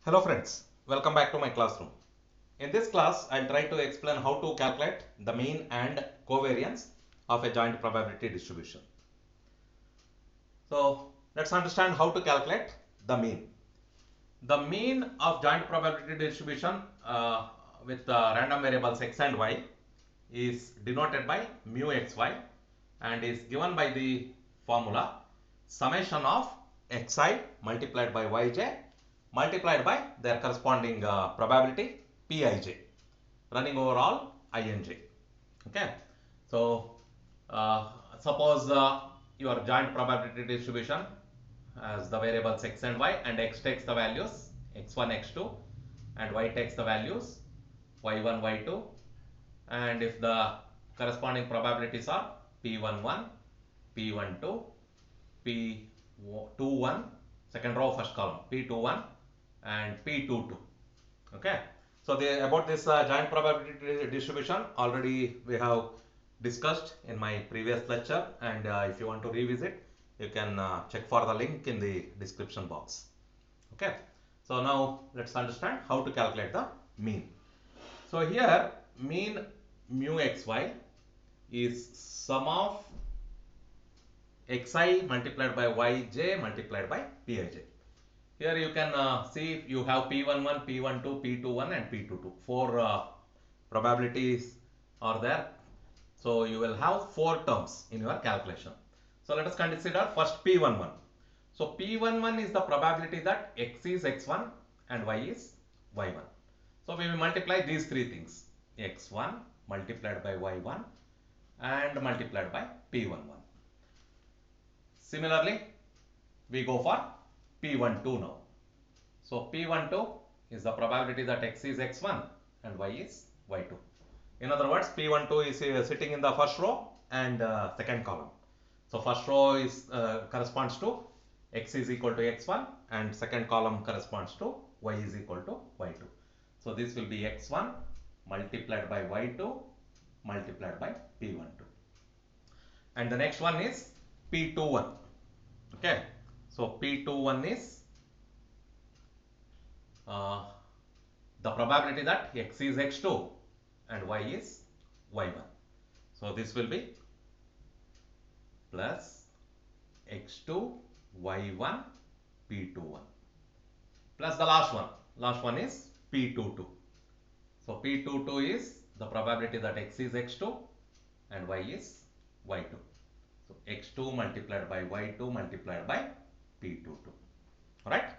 Hello friends, welcome back to my classroom. In this class, I'll try to explain how to calculate the mean and covariance of a joint probability distribution. So let's understand how to calculate the mean. The mean of joint probability distribution with random variables x and y is denoted by mu xy and is given by the formula summation of xi multiplied by yj multiplied by their corresponding probability pij running over all inj. Okay, so suppose your joint probability distribution as the variables x and y, and x takes the values x1 x2 and y takes the values y1 y2, and if the corresponding probabilities are p11 p12 p21, second row first column, p21 and p22. Okay, so about this joint probability distribution already we have discussed in my previous lecture, and if you want to revisit, you can check for the link in the description box. Okay, so now let's understand how to calculate the mean. So here mean mu xy is sum of xi multiplied by yj multiplied by pij. Here you can see you have P11, P12, P21 and P22. Four probabilities are there. So you will have four terms in your calculation. So let us consider first P11. So P11 is the probability that x is x1 and y is y1. So we will multiply these three things. x1 multiplied by y1 and multiplied by P11. Similarly, we go for P12 now. So P12 is the probability that x is x1 and y is y2. In other words, P12 is sitting in the first row and second column. So first row is corresponds to x is equal to x1 and second column corresponds to y is equal to y2. So this will be x1 multiplied by y2 multiplied by P12. And the next one is P21. Okay, so P21 is the probability that x is x2 and y is y1. So this will be plus x2 y1 p21 plus the last one. Last one is p22. So p22 is the probability that x is x2 and y is y2. So x2 multiplied by y2 multiplied by p22. Alright.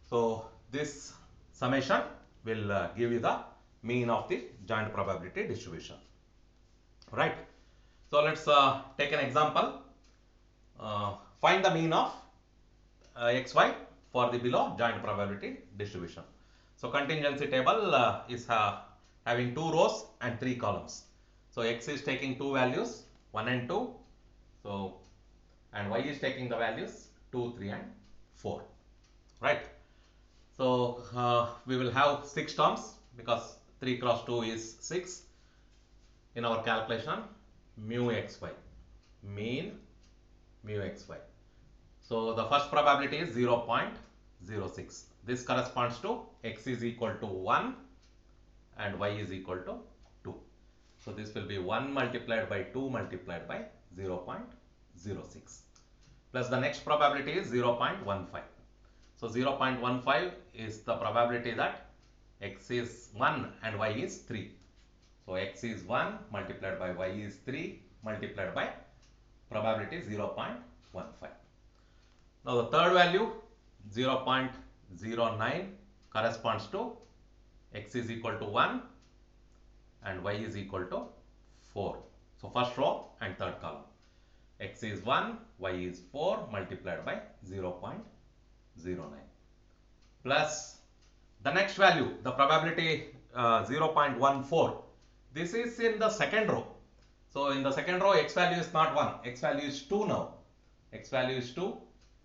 So this summation will give you the mean of the joint probability distribution. Right. So let's take an example. Find the mean of xy for the below joint probability distribution. So contingency table is having two rows and three columns. So x is taking two values 1 and 2. So and y is taking the values 2, 3 and 4. Right. So we will have 6 terms because 3 cross 2 is 6 in our calculation. Mu xy, mean mu xy. So the first probability is 0.06. This corresponds to x is equal to 1 and y is equal to 2. So this will be 1 multiplied by 2 multiplied by 0.06. Plus the next probability is 0.15. So 0.15 is the probability that x is 1 and y is 3. So x is 1 multiplied by y is 3 multiplied by probability 0.15. Now the third value 0.09 corresponds to x is equal to 1 and y is equal to 4. So first row and third column. X is 1, y is 4 multiplied by 0.09 plus the next value, the probability 0.14. This is in the second row. So in the second row, x value is not 1, x value is 2 now. X value is 2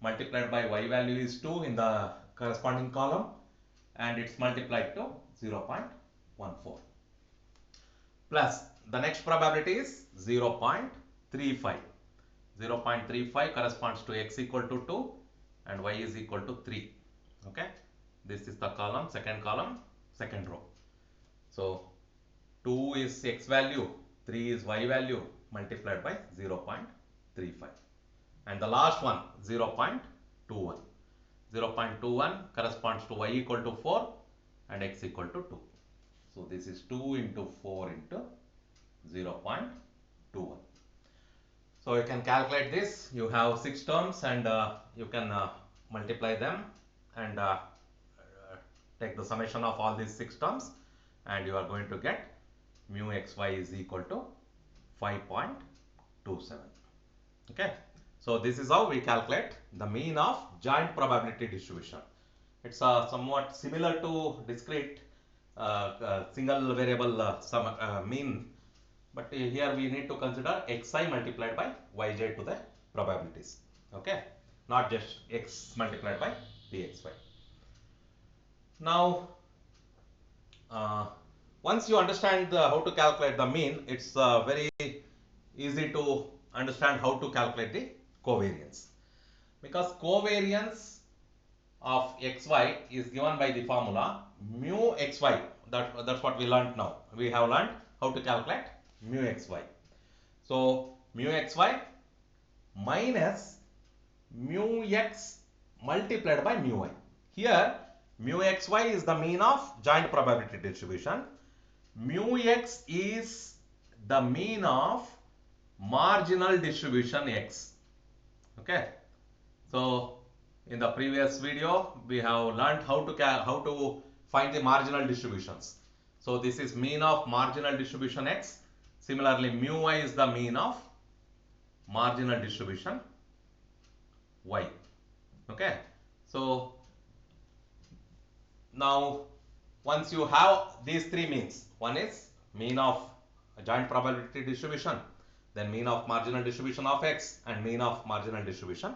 multiplied by y value is 2 in the corresponding column, and it's multiplied to 0.14. Plus the next probability is 0.35. 0.35 corresponds to x equal to 2 and y is equal to 3. Okay. This is the column, second row. So 2 is x value, 3 is y value multiplied by 0.35. And the last one 0.21. 0.21 corresponds to y equal to 4 and x equal to 2. So this is 2 into 4 into 0.21. So you can calculate this. You have 6 terms and you can multiply them and take the summation of all these 6 terms, and you are going to get mu xy is equal to 5.27. Okay. So this is how we calculate the mean of joint probability distribution. It's somewhat similar to discrete single variable mean, but here we need to consider xi multiplied by yj to the probabilities. Okay, not just x multiplied by dxy. Now, once you understand how to calculate the mean, it's very easy to understand how to calculate the covariance, because covariance of xy is given by the formula mu xy. That's what we learned now. We have learned how to calculate mu xy. So mu xy minus mu x multiplied by mu y. Here mu xy is the mean of joint probability distribution. Mu x is the mean of marginal distribution x. Okay. So in the previous video we have learned how to find the marginal distributions. So this is mean of marginal distribution x. Similarly, mu y is the mean of marginal distribution y. Okay. So now once you have these three means, one is mean of a joint probability distribution, then mean of marginal distribution of x, and mean of marginal distribution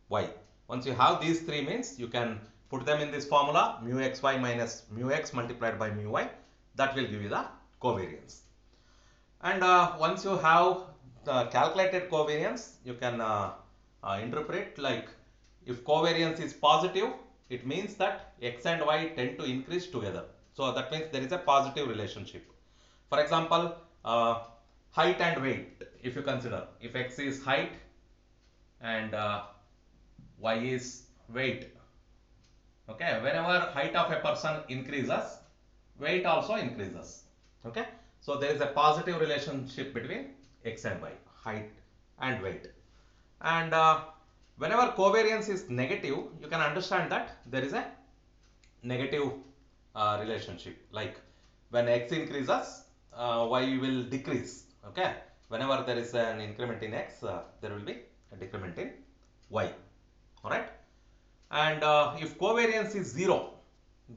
y. Once you have these three means, you can put them in this formula mu xy minus mu x multiplied by mu y. That will give you the covariance. And once you have the calculated covariance, you can interpret like, if covariance is positive, it means that x and y tend to increase together. So that means there is a positive relationship. For example, height and weight, if you consider, if x is height and y is weight, okay, whenever height of a person increases, weight also increases. Okay, so there is a positive relationship between x and y, height and weight. And whenever covariance is negative, you can understand that there is a negative relationship. Like when x increases, y will decrease. Okay, whenever there is an increment in x, there will be a decrement in y. All right. And if covariance is 0,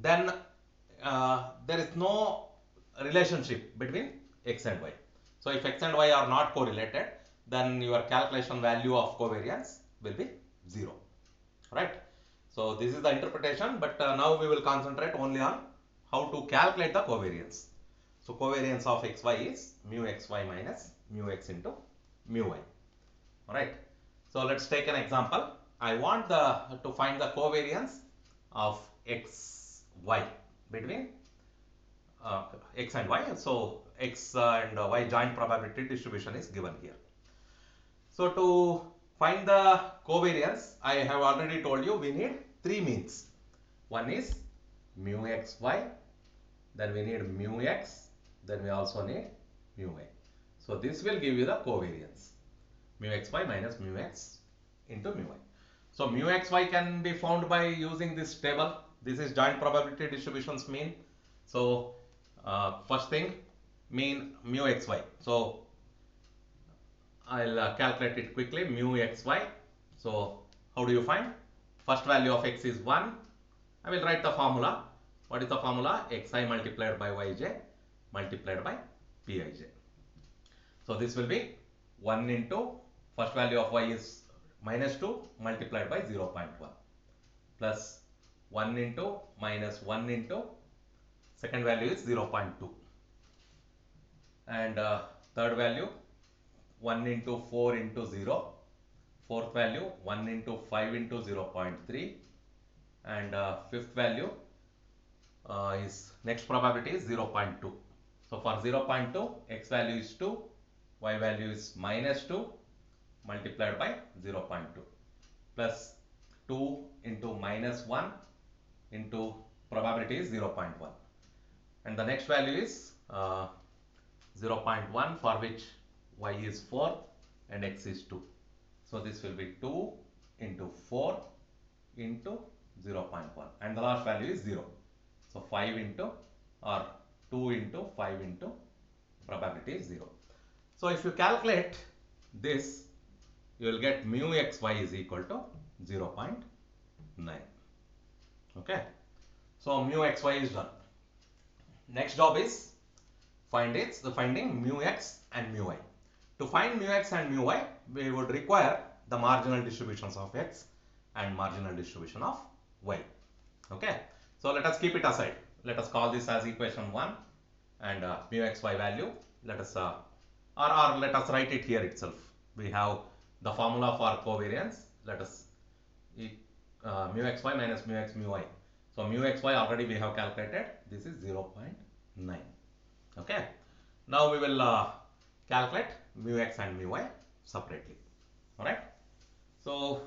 then there is no relationship between x and y. So if x and y are not correlated, then your calculation value of covariance will be 0. Right. So this is the interpretation, but now we will concentrate only on how to calculate the covariance. So covariance of xy is mu xy minus mu x into mu y. All right. So let's take an example. I want to find the covariance of xy between x and y. So x and y joint probability distribution is given here. So to find the covariance, I have already told you we need three means. One is mu xy, then we need mu x, then we also need mu y. So this will give you the covariance, mu xy minus mu x into mu y. So mu xy can be found by using this table. This is joint probability distributions mean. So first thing, mean mu xy. So I'll calculate it quickly, mu xy. So how do you find? First value of x is 1. I will write the formula. What is the formula? Xi multiplied by yj multiplied by pij. So this will be 1 into first value of y is minus 2 multiplied by 0.1 plus 1 into minus 1 into second value is 0.2, and third value 1 into 4 into 0, fourth value 1 into 5 into 0.3, and fifth value is next probability is 0.2. So for 0.2, x value is 2, y value is minus 2 multiplied by 0.2 plus 2 into minus 1 into probability is 0.1, and the next value is 0.1, for which y is 4 and x is 2. So this will be 2 into 4 into 0.1, and the last value is 0. So 5 into or 2 into 5 into probability is 0. So if you calculate this, you will get mu xy is equal to 0.9. Okay. So mu xy is done. Next job is finding mu x and mu y. To find mu x and mu y, we would require the marginal distributions of x and marginal distribution of y. Okay. So let us keep it aside. Let us call this as equation 1, and mu xy value, let us or let us write it here itself. We have the formula for covariance. Let us mu xy minus mu x mu y. So mu xy already we have calculated. This is 0.9. Okay. Now we will calculate mu x and mu y separately. All right. So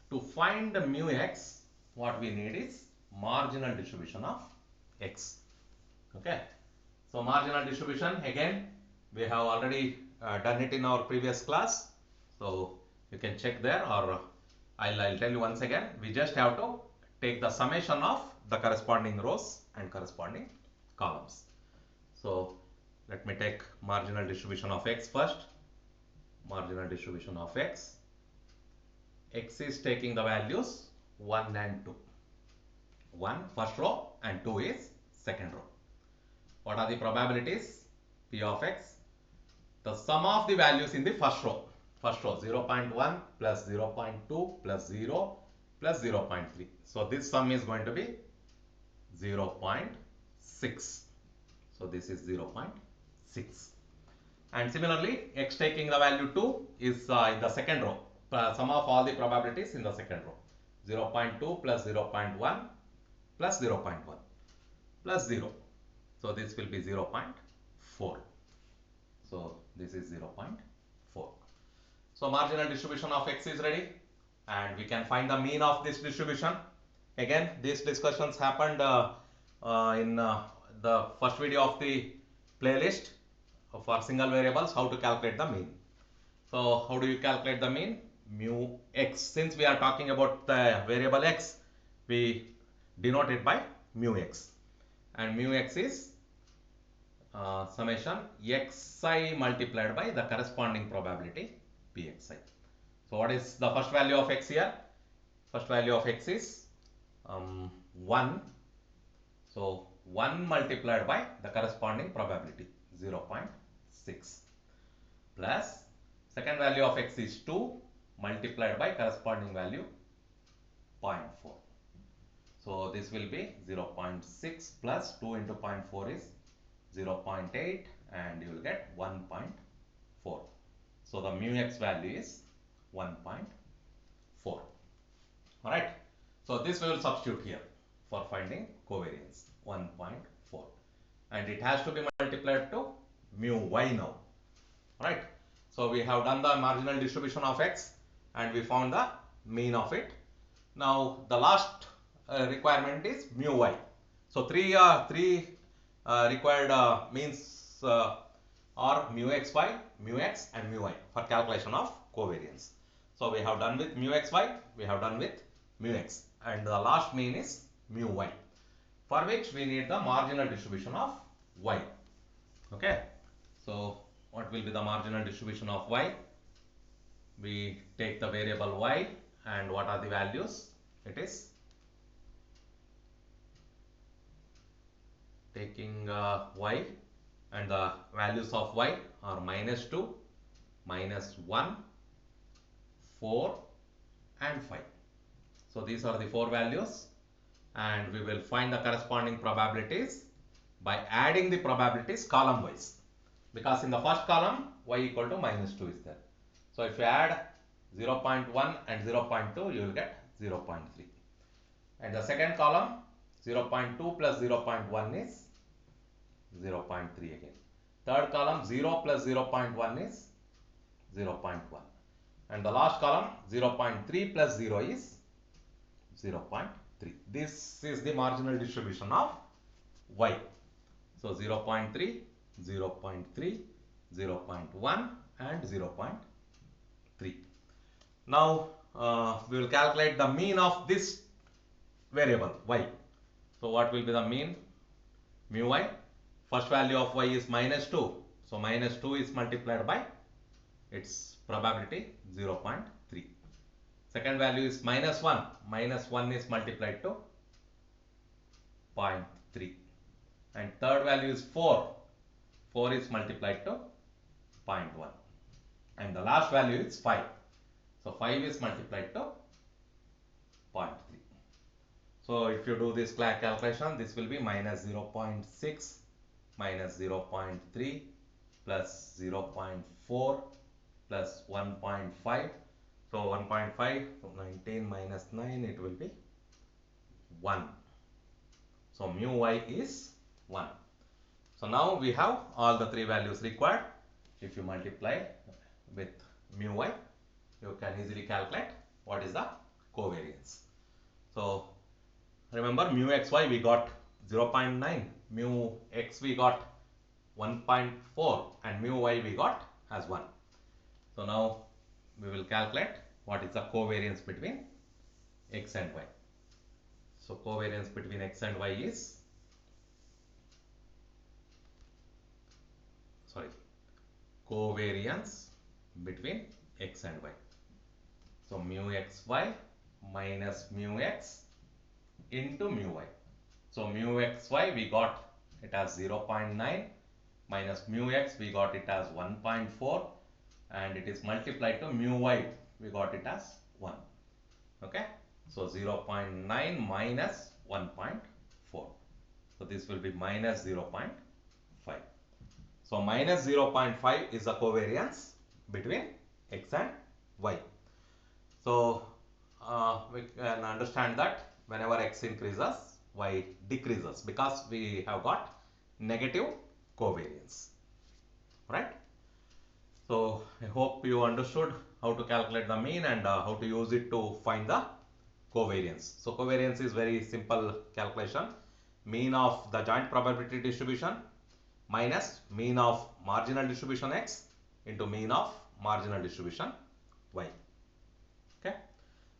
to find the mu x, what we need is marginal distribution of x. Okay. So marginal distribution, again we have already done it in our previous class. So you can check there, or I'll tell you once again. We just have to take the summation of the corresponding rows and corresponding columns. So let me take marginal distribution of x first. Marginal distribution of x. X is taking the values 1 and 2. 1 first row and 2 is second row. What are the probabilities? P of x. The sum of the values in the first row. 0.1 plus 0.2 plus 0 plus 0.3. So this sum is going to be 0.6. So this is 0.6. And similarly, x taking the value 2 is in the second row. Sum of all the probabilities in the second row. 0.2 plus 0.1 plus 0.1 plus 0. So this will be 0.4. So this is 0.4. So marginal distribution of x is ready, and we can find the mean of this distribution. Again, these discussions happened in the first video of the playlist for single variables, how to calculate the mean. So how do you calculate the mean? Mu x. Since we are talking about the variable x, we denote it by mu x, and mu x is summation xi multiplied by the corresponding probability pxi. So what is the first value of x here? First value of x is 1. So 1 multiplied by the corresponding probability 0.6 plus second value of x is 2 multiplied by corresponding value 0.4. So this will be 0.6 plus 2 into 0.4 is 0.8, and you will get 1.4. So the mu x value is 1.4. Alright. So this we will substitute here for finding covariance, 1.4. And it has to be multiplied to mu y now. Alright. So we have done the marginal distribution of x and we found the mean of it. Now the last requirement is mu y. So three required means are mu xy, mu x and mu y for calculation of covariance. So we have done with mu xy, we have done with mu x, and the last mean is mu y, for which we need the marginal distribution of y. Okay. So what will be the marginal distribution of y? We take the variable y, and what are the values? It is taking y, and the values of y are -2, -1, 4 and 5. So these are the 4 values, and we will find the corresponding probabilities by adding the probabilities column wise, because in the first column y equal to -2 is there. So if you add 0.1 and 0.2, you will get 0.3. And the second column 0.2 plus 0.1 is 0.3 again. Third column 0 plus 0.1 is 0.1. And the last column 0.3 plus 0 is 0.3. This is the marginal distribution of y. So 0.3, 0.3, 0.1 and 0.3. Now we will calculate the mean of this variable y. So what will be the mean? Mu y. First value of y is minus 2. So minus 2 is multiplied by its probability 0.3. Second value is minus 1. Minus 1 is multiplied to 0.3. And third value is 4. 4 is multiplied to 0.1. And the last value is 5. So 5 is multiplied to 0.3. So if you do this calculation, this will be minus 0.6 minus 0.3 plus 0.4 plus 1.5. So 1.5 from 19 minus 9, it will be 1. So mu y is 1. So now we have all the three values required. If you multiply with mu y, you can easily calculate what is the covariance. So remember, mu xy we got 0.9, mu x we got 1.4 and mu y we got as 1. So now we will calculate what is the covariance between x and y. So covariance between x and y is, covariance between x and y. So mu xy minus mu x into mu y. So mu xy we got it as 0.9 minus mu x we got it as 1.4 and it is multiplied to mu y we got it as 1. Okay. So 0.9 minus 1.4. So this will be minus 0.5. So minus 0.5 is the covariance between x and y. So we can understand that whenever x increases, y decreases because we have got negative covariance, right? So I hope you understood how to calculate the mean and how to use it to find the covariance. So covariance is very simple calculation. Mean of the joint probability distribution minus mean of marginal distribution x into mean of marginal distribution y. Okay.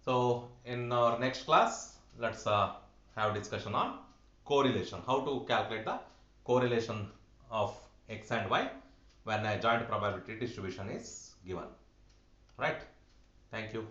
So in our next class, let's have discussion on correlation. How to calculate the correlation of x and y when a joint probability distribution is given. Right. Thank you.